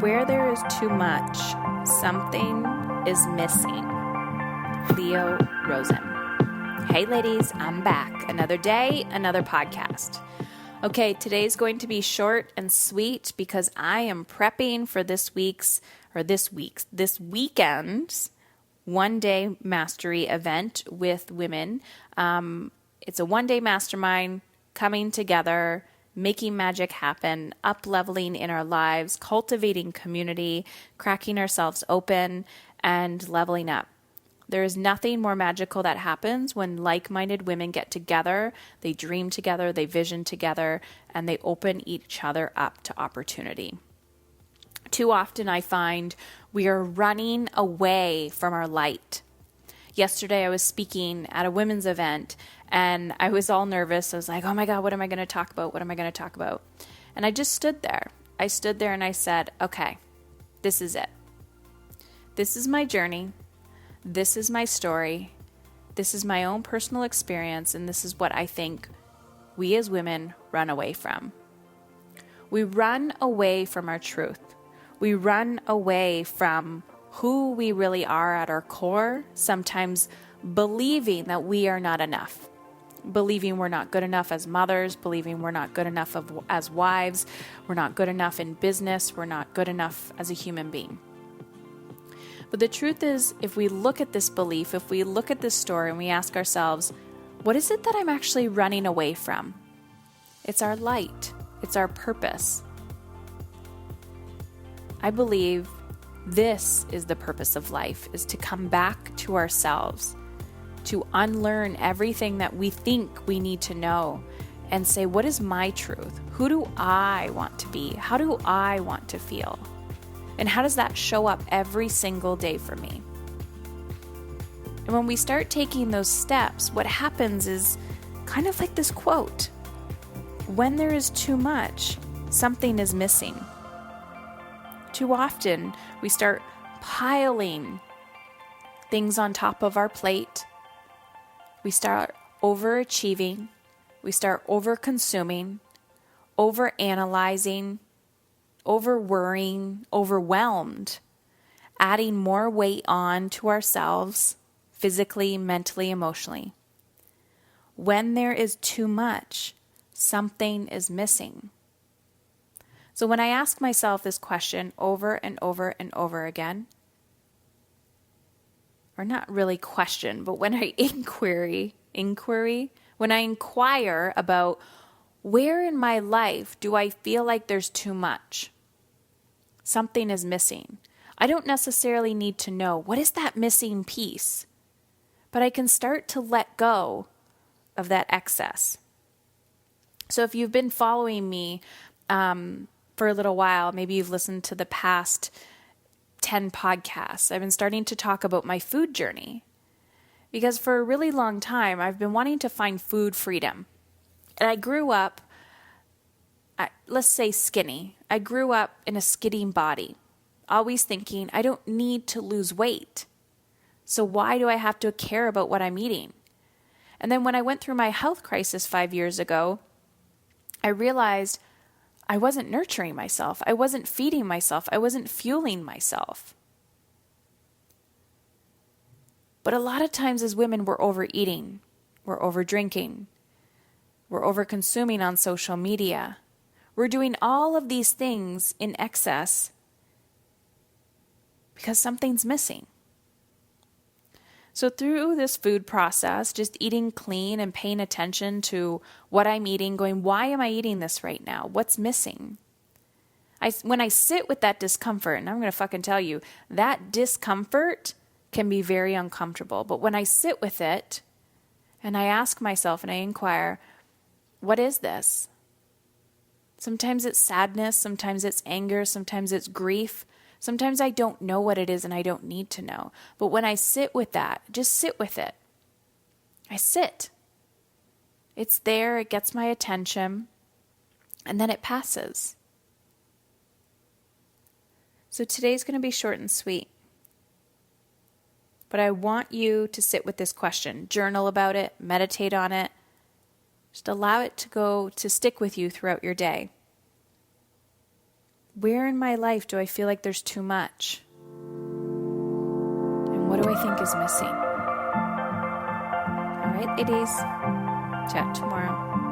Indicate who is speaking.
Speaker 1: Where there is too much, something is missing. Leo Rosten. Hey ladies, I'm back. Another day, another podcast. Okay, today's going to be short and sweet because I am prepping for this weekend's one-day mastery event with women. It's a one-day mastermind coming together, making magic happen, up-leveling in our lives, cultivating community, cracking ourselves open, and leveling up. There is nothing more magical that happens when like-minded women get together, they dream together, they vision together, and they open each other up to opportunity. Too often I find we are running away from our light. Yesterday I was speaking at a women's event and I was all nervous. I was like, oh my God, what am I going to talk about? What am I going to talk about? And I just stood there. I stood there and I said, okay, this is it. This is my journey. This is my story. This is my own personal experience. And this is what I think we as women run away from. We run away from our truth. We run away from who we really are at our core, sometimes believing that we are not enough, believing we're not good enough as mothers, believing we're not good enough as wives, we're not good enough in business, we're not good enough as a human being. But the truth is, if we look at this belief, if we look at this story and we ask ourselves, what is it that I'm actually running away from? It's our light. It's our purpose. I believe this is the purpose of life, is to come back to ourselves, to unlearn everything that we think we need to know and say, what is my truth? Who do I want to be? How do I want to feel? And how does that show up every single day for me? And when we start taking those steps, what happens is kind of like this quote: when there is too much, something is missing. Too often, we start piling things on top of our plate. We start overachieving. We start over-consuming, over-analyzing, over-worrying, overwhelmed, adding more weight on to ourselves, physically, mentally, emotionally. When there is too much, something is missing. So when I ask myself this question over and over and over again, or not really question, but when I when I inquire about where in my life do I feel like there's too much, something is missing. I don't necessarily need to know what is that missing piece, but I can start to let go of that excess. So if you've been following me, for a little while, maybe you've listened to the past 10 podcasts, I've been starting to talk about my food journey. Because for a really long time, I've been wanting to find food freedom. And I grew up, let's say skinny. I grew up in a skinny body, always thinking I don't need to lose weight. So why do I have to care about what I'm eating? And then when I went through my health crisis 5 years ago, I realized I wasn't nurturing myself. I wasn't feeding myself. I wasn't fueling myself. But a lot of times as women, we're overeating, we're overdrinking, we're overconsuming on social media. We're doing all of these things in excess because something's missing. So through this food process, just eating clean and paying attention to what I'm eating, going, why am I eating this right now? What's missing? When I sit with that discomfort, and I'm going to fucking tell you, that discomfort can be very uncomfortable. But when I sit with it and I ask myself and I inquire, what is this? Sometimes it's sadness, sometimes it's anger, sometimes it's grief. Sometimes I don't know what it is and I don't need to know. But when I sit with that, just sit with it. I sit. It's there, it gets my attention, and then it passes. So today's going to be short and sweet. But I want you to sit with this question, journal about it, meditate on it. Just allow it to stick with you throughout your day. Where in my life do I feel like there's too much? And what do I think is missing? All right, ladies. Chat tomorrow.